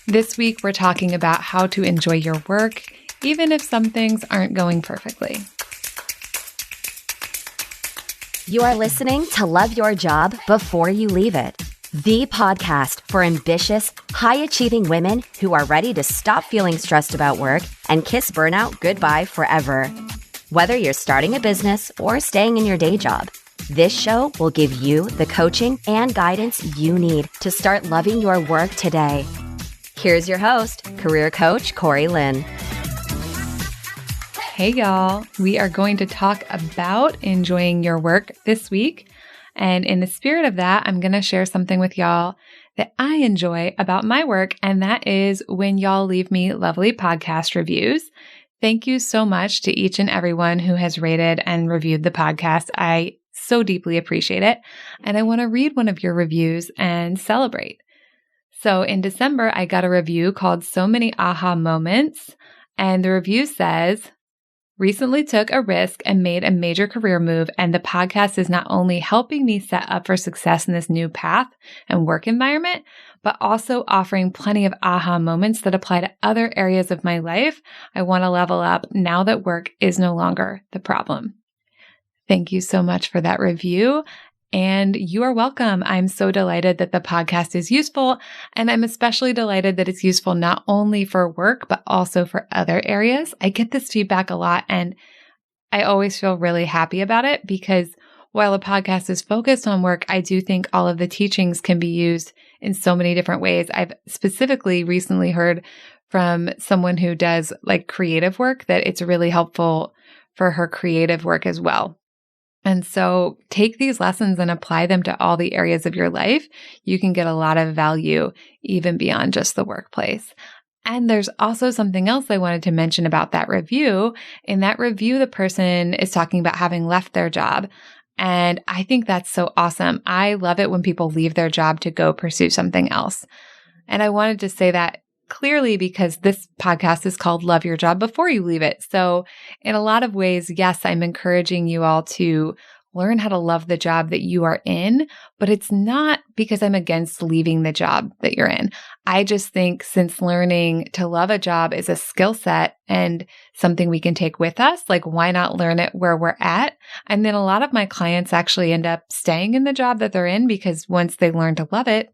This week, we're talking about how to enjoy your work, even if some things aren't going perfectly. You are listening to Love Your Job Before You Leave It, the podcast for ambitious, high-achieving women who are ready to stop feeling stressed about work and kiss burnout goodbye forever. Whether you're starting a business or staying in your day job, this show will give you the coaching and guidance you need to start loving your work today. Here's your host, career coach Corey Lynn. Hey y'all, we are going to talk about enjoying your work this week. And in the spirit of that, I'm going to share something with y'all that I enjoy about my work. And that is when y'all leave me lovely podcast reviews. Thank you so much to each and everyone who has rated and reviewed the podcast. I so deeply appreciate it. And I want to read one of your reviews and celebrate. So in December, I got a review called So Many Aha Moments. And the review says, recently took a risk and made a major career move, and the podcast is not only helping me set up for success in this new path and work environment, but also offering plenty of aha moments that apply to other areas of my life. I want to level up now that work is no longer the problem. Thank you so much for that review. And you are welcome. I'm so delighted that the podcast is useful. And I'm especially delighted that it's useful not only for work, but also for other areas. I get this feedback a lot, and I always feel really happy about it because while a podcast is focused on work, I do think all of the teachings can be used in so many different ways. I've specifically recently heard from someone who does like creative work that it's really helpful for her creative work as well. And so take these lessons and apply them to all the areas of your life. You can get a lot of value even beyond just the workplace. And there's also something else I wanted to mention about that review. In that review, the person is talking about having left their job. And I think that's so awesome. I love it when people leave their job to go pursue something else. And I wanted to say that clearly because this podcast is called Love Your Job Before You Leave It. So in a lot of ways, yes, I'm encouraging you all to learn how to love the job that you are in, but it's not because I'm against leaving the job that you're in. I just think since learning to love a job is a skill set and something we can take with us, like why not learn it where we're at? And then a lot of my clients actually end up staying in the job that they're in because once they learn to love it,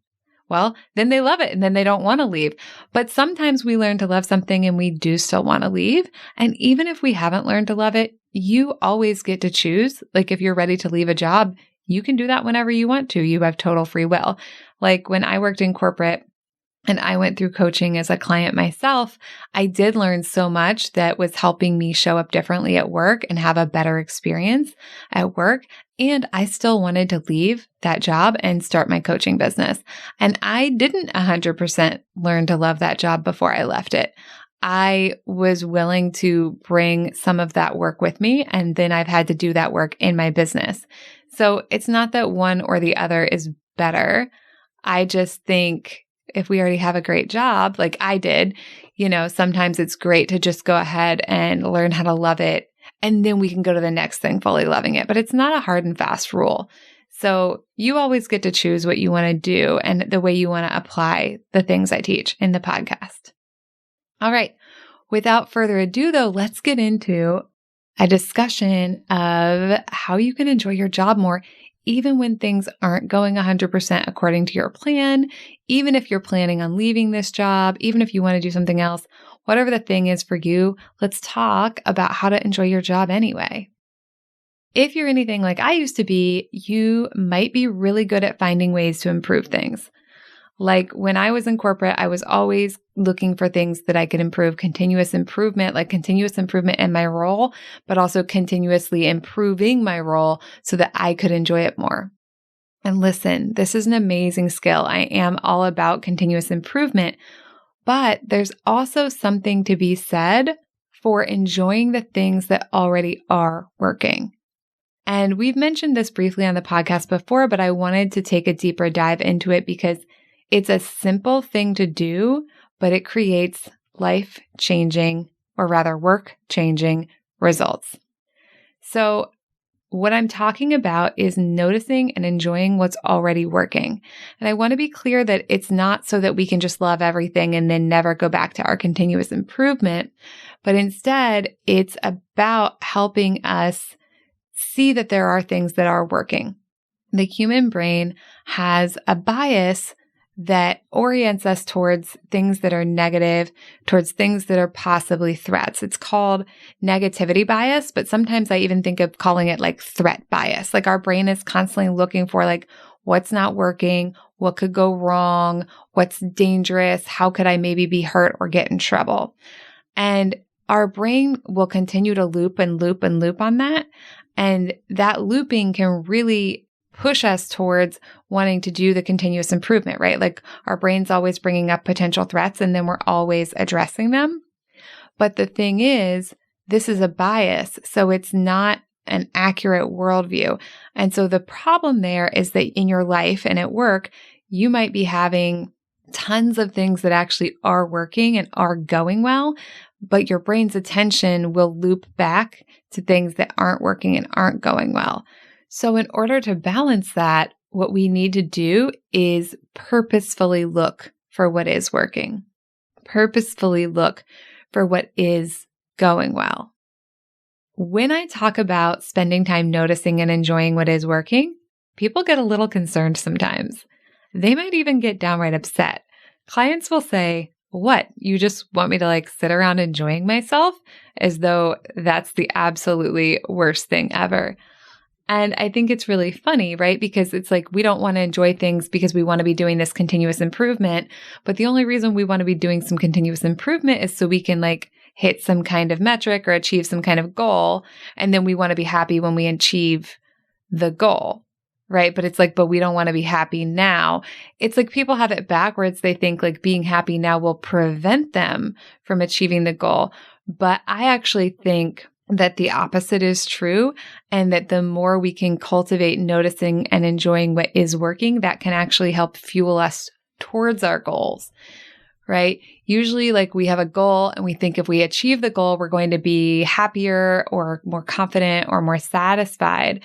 well, then they love it and then they don't want to leave. But sometimes we learn to love something and we do still want to leave. And even if we haven't learned to love it, you always get to choose. Like if you're ready to leave a job, you can do that whenever you want to. You have total free will. Like when I worked in corporate and I went through coaching as a client myself, I did learn so much that was helping me show up differently at work and have a better experience at work. And I still wanted to leave that job and start my coaching business. And I didn't 100% learn to love that job before I left it. I was willing to bring some of that work with me, and then I've had to do that work in my business. So it's not that one or the other is better. I just think if we already have a great job, like I did, sometimes it's great to just go ahead and learn how to love it. And then we can go to the next thing fully loving it. But it's not a hard and fast rule. So you always get to choose what you want to do and the way you want to apply the things I teach in the podcast. All right. Without further ado, though, let's get into a discussion of how you can enjoy your job more, even when things aren't going 100% according to your plan, even if you're planning on leaving this job, even if you want to do something else, whatever the thing is for you, let's talk about how to enjoy your job anyway. If you're anything like I used to be, you might be really good at finding ways to improve things. Like when I was in corporate, I was always looking for things that I could improve, continuous improvement in my role, but also continuously improving my role so that I could enjoy it more. And listen, this is an amazing skill. I am all about continuous improvement, but there's also something to be said for enjoying the things that already are working. And we've mentioned this briefly on the podcast before, but I wanted to take a deeper dive into it because it's a simple thing to do, but it creates life-changing, or rather work-changing results. So what I'm talking about is noticing and enjoying what's already working. And I want to be clear that it's not so that we can just love everything and then never go back to our continuous improvement, but instead it's about helping us see that there are things that are working. The human brain has a bias that orients us towards things that are negative, towards things that are possibly threats. It's called negativity bias, but sometimes I even think of calling it like threat bias. Like our brain is constantly looking for like, what's not working? What could go wrong? What's dangerous? How could I maybe be hurt or get in trouble? And our brain will continue to loop and loop and loop on that. And that looping can really push us towards wanting to do the continuous improvement, right? Like our brain's always bringing up potential threats and then we're always addressing them. But the thing is, this is a bias, so it's not an accurate worldview. And so the problem there is that in your life and at work, you might be having tons of things that actually are working and are going well, but your brain's attention will loop back to things that aren't working and aren't going well. So in order to balance that, what we need to do is purposefully look for what is working. Purposefully look for what is going well. When I talk about spending time noticing and enjoying what is working, people get a little concerned sometimes. They might even get downright upset. Clients will say, "What? You just want me to like sit around enjoying myself?" As though that's the absolutely worst thing ever. And I think it's really funny, right? Because it's like we don't want to enjoy things because we want to be doing this continuous improvement. But the only reason we want to be doing some continuous improvement is so we can like hit some kind of metric or achieve some kind of goal. And then we want to be happy when we achieve the goal, right? But it's like, but we don't want to be happy now. It's like people have it backwards. They think like being happy now will prevent them from achieving the goal. But I actually think that the opposite is true, and that the more we can cultivate noticing and enjoying what is working, that can actually help fuel us towards our goals, right? Usually like we have a goal and we think if we achieve the goal, we're going to be happier or more confident or more satisfied.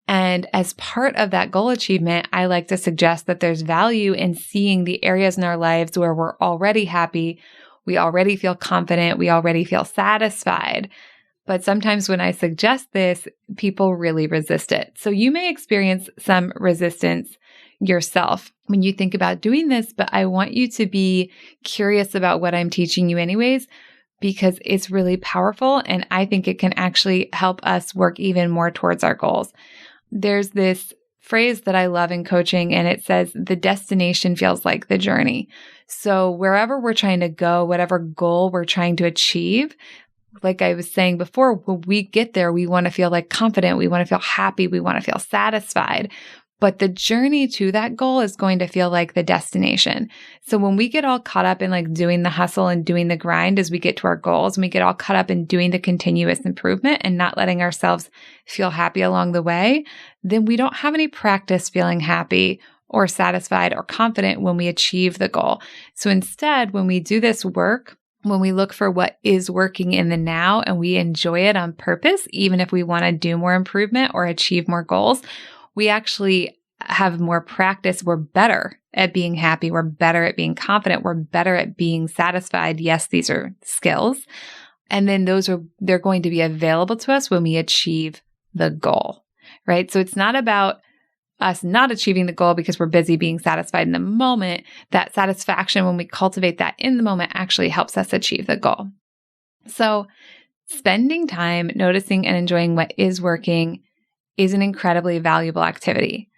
And as part of that goal achievement, I like to suggest that there's value in seeing the areas in our lives where we're already happy, we already feel confident, we already feel satisfied. But sometimes when I suggest this, people really resist it. So you may experience some resistance yourself when you think about doing this, but I want you to be curious about what I'm teaching you anyways, because it's really powerful and I think it can actually help us work even more towards our goals. There's this phrase that I love in coaching, and it says, the destination feels like the journey. So wherever we're trying to go, whatever goal we're trying to achieve, like I was saying before, when we get there, we want to feel like confident. We want to feel happy. We want to feel satisfied. But the journey to that goal is going to feel like the destination. So when we get all caught up in like doing the hustle and doing the grind as we get to our goals, and we get all caught up in doing the continuous improvement and not letting ourselves feel happy along the way, then we don't have any practice feeling happy or satisfied or confident when we achieve the goal. So instead, when we do this work, when we look for what is working in the now and we enjoy it on purpose, even if we want to do more improvement or achieve more goals, we actually have more practice. We're better at being happy. We're better at being confident. We're better at being satisfied. Yes, these are skills. And then they're going to be available to us when we achieve the goal, right? So it's not about us not achieving the goal because we're busy being satisfied in the moment. That satisfaction, when we cultivate that in the moment, actually helps us achieve the goal. So spending time noticing and enjoying what is working is an incredibly valuable activity.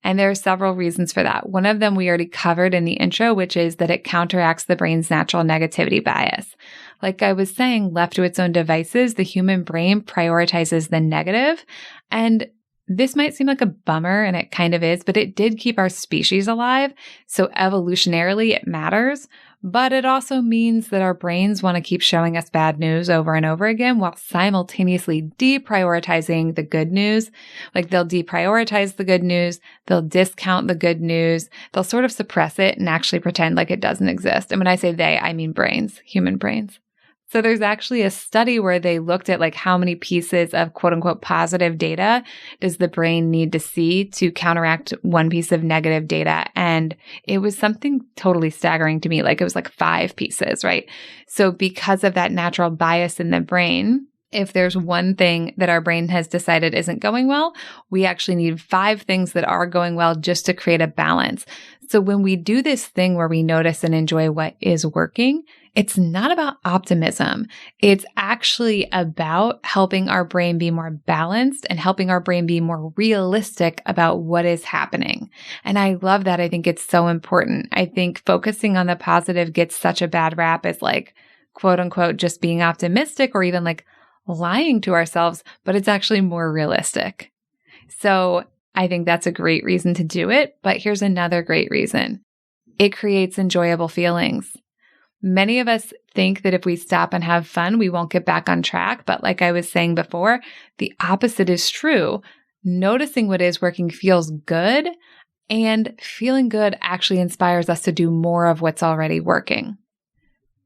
And there are several reasons for that. One of them we already covered in the intro, which is that it counteracts the brain's natural negativity bias. Like I was saying, left to its own devices, the human brain prioritizes the negative. And this might seem like a bummer, and it kind of is, but it did keep our species alive. So evolutionarily, it matters. But it also means that our brains want to keep showing us bad news over and over again while simultaneously deprioritizing the good news. Like they'll deprioritize the good news, they'll discount the good news, they'll sort of suppress it and actually pretend like it doesn't exist. And when I say they, I mean brains, human brains. So there's actually a study where they looked at like how many pieces of quote unquote positive data does the brain need to see to counteract one piece of negative data. And it was something totally staggering to me. Like it was like 5 pieces, right? So because of that natural bias in the brain, if there's one thing that our brain has decided isn't going well, we actually need 5 things that are going well just to create a balance. So when we do this thing where we notice and enjoy what is working, it's not about optimism. It's actually about helping our brain be more balanced and helping our brain be more realistic about what is happening. And I love that. I think it's so important. I think focusing on the positive gets such a bad rap as like, quote unquote, just being optimistic or even like lying to ourselves, but it's actually more realistic. So I think that's a great reason to do it. But here's another great reason. It creates enjoyable feelings. Many of us think that if we stop and have fun, we won't get back on track. But like I was saying before, the opposite is true. Noticing what is working feels good, and feeling good actually inspires us to do more of what's already working.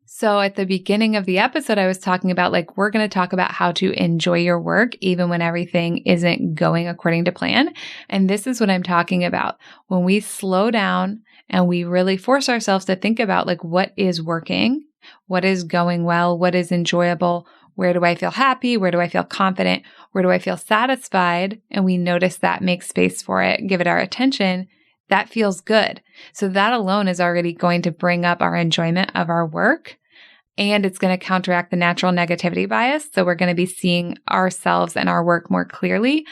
So at the beginning of the episode, I was talking about like, we're going to talk about how to enjoy your work even when everything isn't going according to plan. And this is what I'm talking about. When we slow down and we really force ourselves to think about like, what is working, what is going well, what is enjoyable, where do I feel happy, where do I feel confident, where do I feel satisfied? And we notice that, make space for it, give it our attention. That feels good. So that alone is already going to bring up our enjoyment of our work. And it's going to counteract the natural negativity bias. So we're going to be seeing ourselves and our work more clearly,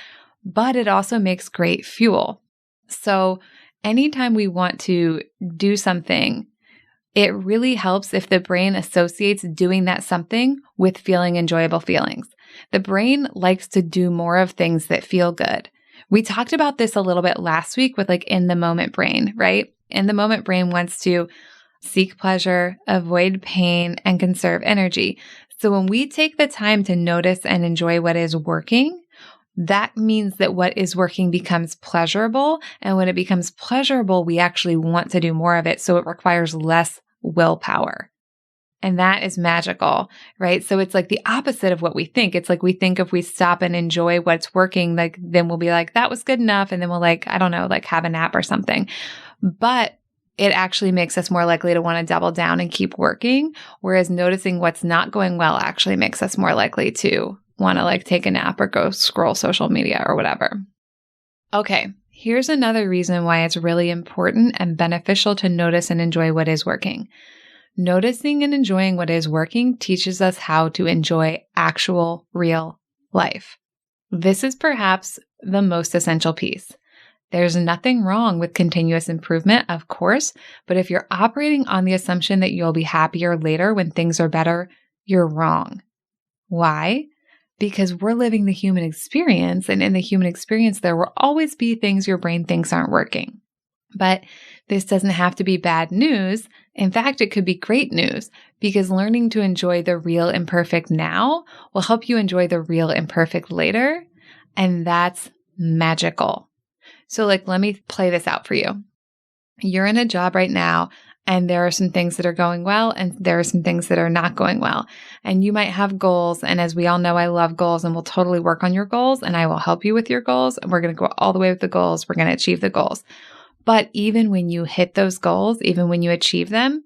but it also makes great fuel. So anytime we want to do something, it really helps if the brain associates doing that something with feeling enjoyable feelings. The brain likes to do more of things that feel good. We talked about this a little bit last week with like in the moment brain, right? In the moment brain wants to seek pleasure, avoid pain, and conserve energy. So when we take the time to notice and enjoy what is working, that means that what is working becomes pleasurable. And when it becomes pleasurable, we actually want to do more of it. So it requires less willpower. And that is magical, right? So it's like the opposite of what we think. It's like we think if we stop and enjoy what's working, like then we'll be like, that was good enough. And then we'll like, I don't know, like have a nap or something. But it actually makes us more likely to want to double down and keep working. Whereas noticing what's not going well actually makes us more likely to want to like take a nap or go scroll social media or whatever. Okay, here's another reason why it's really important and beneficial to notice and enjoy what is working. Noticing and enjoying what is working teaches us how to enjoy actual real life. This is perhaps the most essential piece. There's nothing wrong with continuous improvement, of course, but if you're operating on the assumption that you'll be happier later when things are better, you're wrong. Why? Because we're living the human experience, and in the human experience, there will always be things your brain thinks aren't working. But this doesn't have to be bad news. In fact, it could be great news, because learning to enjoy the real imperfect now will help you enjoy the real imperfect later, and that's magical. So like, let me play this out for you. You're in a job right now, and there are some things that are going well, and there are some things that are not going well. And you might have goals. And as we all know, I love goals, and we'll totally work on your goals, and I will help you with your goals. And we're going to go all the way with the goals. We're going to achieve the goals. But even when you hit those goals, even when you achieve them,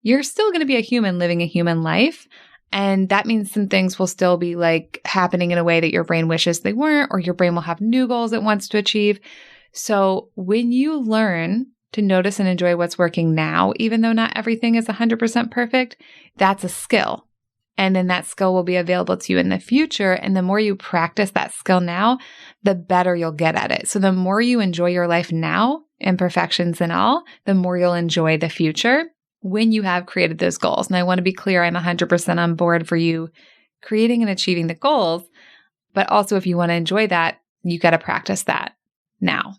you're still going to be a human living a human life. And that means some things will still be like happening in a way that your brain wishes they weren't, or your brain will have new goals it wants to achieve. So when you learn to notice and enjoy what's working now, even though not everything is 100% perfect, that's a skill. And then that skill will be available to you in the future. And the more you practice that skill now, the better you'll get at it. So the more you enjoy your life now, imperfections and all, the more you'll enjoy the future when you have created those goals. And I want to be clear, I'm 100% on board for you creating and achieving the goals. But also if you want to enjoy that, you got to practice that now.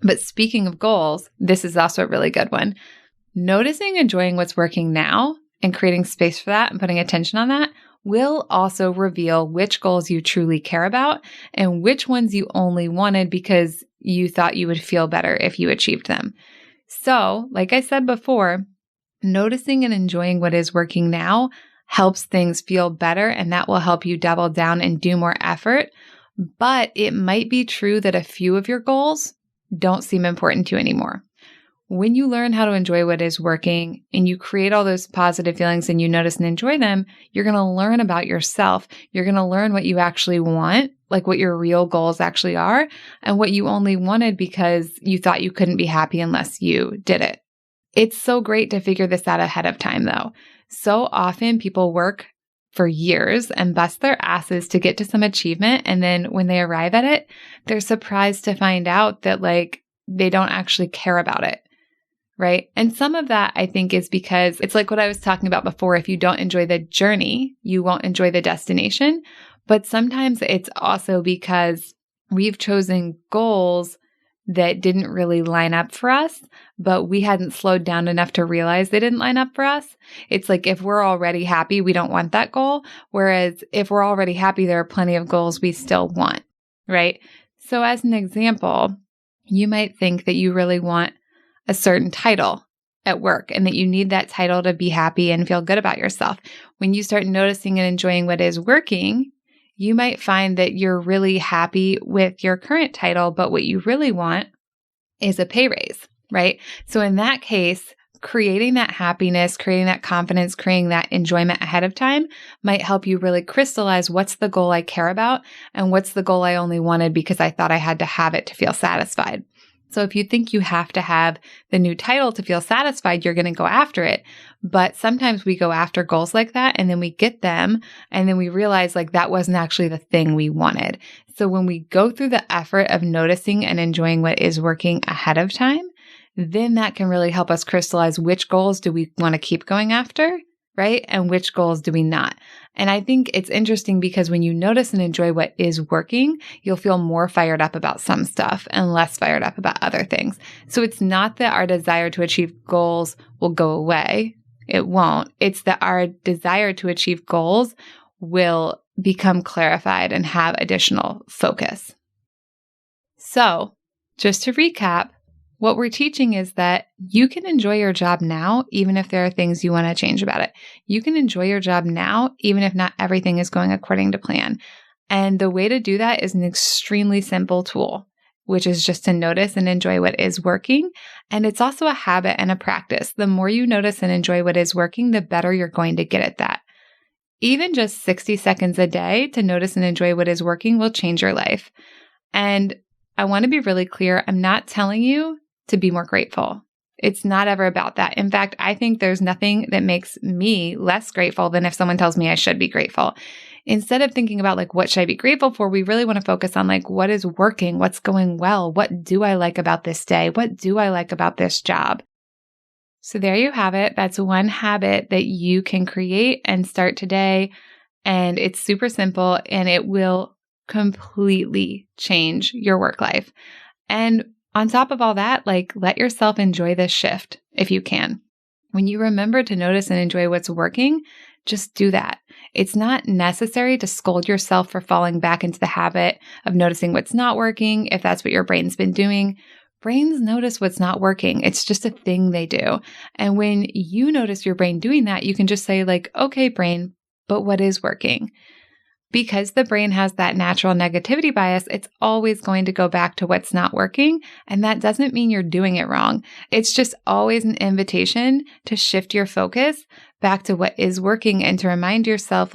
But speaking of goals, this is also a really good one. Noticing, enjoying what's working now and creating space for that and putting attention on that will also reveal which goals you truly care about and which ones you only wanted because you thought you would feel better if you achieved them. So, like I said before, noticing and enjoying what is working now helps things feel better, and that will help you double down and do more effort. But it might be true that a few of your goals don't seem important to you anymore. When you learn how to enjoy what is working and you create all those positive feelings and you notice and enjoy them, you're going to learn about yourself. You're going to learn what you actually want, like what your real goals actually are, and what you only wanted because you thought you couldn't be happy unless you did it. It's so great to figure this out ahead of time, though. So often people work for years and bust their asses to get to some achievement. And then when they arrive at it, they're surprised to find out that they don't actually care about it. Right? And some of that, I think, is because it's like what I was talking about before. If you don't enjoy the journey, you won't enjoy the destination. But sometimes it's also because we've chosen goals that didn't really line up for us, but we hadn't slowed down enough to realize they didn't line up for us. It's like if we're already happy, we don't want that goal. Whereas if we're already happy, there are plenty of goals we still want, right? So as an example, you might think that you really want a certain title at work and that you need that title to be happy and feel good about yourself. When you start noticing and enjoying what is working, you might find that you're really happy with your current title, but what you really want is a pay raise, right? So in that case, creating that happiness, creating that confidence, creating that enjoyment ahead of time might help you really crystallize what's the goal I care about and what's the goal I only wanted because I thought I had to have it to feel satisfied. So if you think you have to have the new title to feel satisfied, you're going to go after it. But sometimes we go after goals like that and then we get them and then we realize that wasn't actually the thing we wanted. So when we go through the effort of noticing and enjoying what is working ahead of time, then that can really help us crystallize which goals do we want to keep going after, right? And which goals do we not? And I think it's interesting because when you notice and enjoy what is working, you'll feel more fired up about some stuff and less fired up about other things. So it's not that our desire to achieve goals will go away. It won't. It's that our desire to achieve goals will become clarified and have additional focus. So just to recap, what we're teaching is that you can enjoy your job now, even if there are things you want to change about it. You can enjoy your job now, even if not everything is going according to plan. And the way to do that is an extremely simple tool, which is just to notice and enjoy what is working. And it's also a habit and a practice. The more you notice and enjoy what is working, the better you're going to get at that. Even just 60 seconds a day to notice and enjoy what is working will change your life. And I want to be really clear. I'm not telling you to be more grateful. It's not ever about that. In fact, I think there's nothing that makes me less grateful than if someone tells me I should be grateful. Instead of thinking about what should I be grateful for, we really want to focus on what is working, what's going well, what do I like about this day, what do I like about this job. So there you have it. That's one habit that you can create and start today. And it's super simple and it will completely change your work life. And on top of all that, let yourself enjoy this shift if you can. When you remember to notice and enjoy what's working, just do that. It's not necessary to scold yourself for falling back into the habit of noticing what's not working if that's what your brain's been doing. Brains notice what's not working. It's just a thing they do. And when you notice your brain doing that, you can just say okay, brain, but what is working? Because the brain has that natural negativity bias, it's always going to go back to what's not working. And that doesn't mean you're doing it wrong. It's just always an invitation to shift your focus back to what is working and to remind yourself,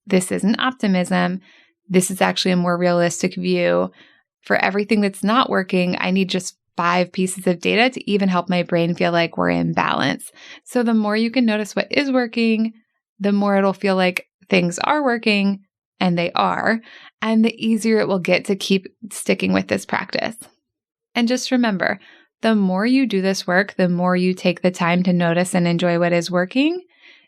this isn't optimism. This is actually a more realistic view. For everything that's not working, I need just 5 pieces of data to even help my brain feel like we're in balance. So the more you can notice what is working, the more it'll feel like things are working. And they are, and the easier it will get to keep sticking with this practice. And just remember, the more you do this work, the more you take the time to notice and enjoy what is working,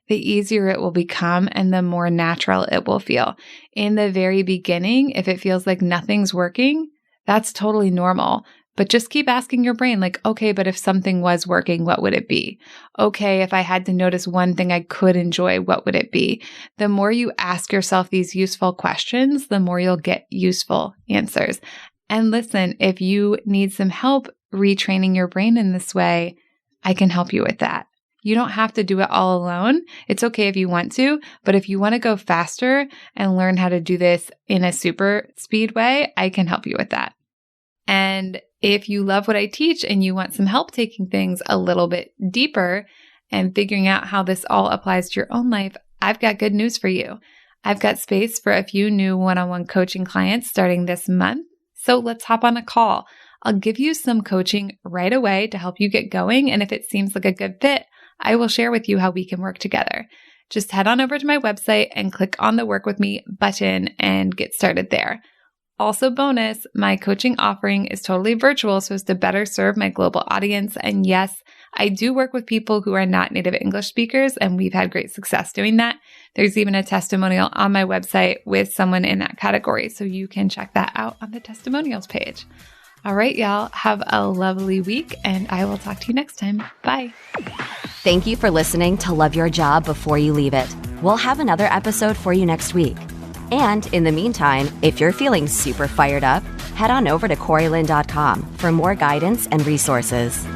the easier it will become and the more natural it will feel. In the very beginning, if it feels like nothing's working, that's totally normal. But just keep asking your brain, okay, but if something was working, what would it be? Okay, if I had to notice one thing I could enjoy, what would it be? The more you ask yourself these useful questions, the more you'll get useful answers. And listen, if you need some help retraining your brain in this way, I can help you with that. You don't have to do it all alone. It's okay if you want to, but if you want to go faster and learn how to do this in a super speed way, I can help you with that. And if you love what I teach and you want some help taking things a little bit deeper and figuring out how this all applies to your own life, I've got good news for you. I've got space for a few new one-on-one coaching clients starting this month. So let's hop on a call. I'll give you some coaching right away to help you get going. And if it seems like a good fit, I will share with you how we can work together. Just head on over to my website and click on the Work With Me button and get started there. Also bonus, my coaching offering is totally virtual so as to better serve my global audience. And yes, I do work with people who are not native English speakers, and we've had great success doing that. There's even a testimonial on my website with someone in that category, so you can check that out on the testimonials page. All right, y'all, have a lovely week, and I will talk to you next time. Bye. Thank you for listening to Love Your Job Before You Leave It. We'll have another episode for you next week. And in the meantime, if you're feeling super fired up, head on over to CoreyLynn.com for more guidance and resources.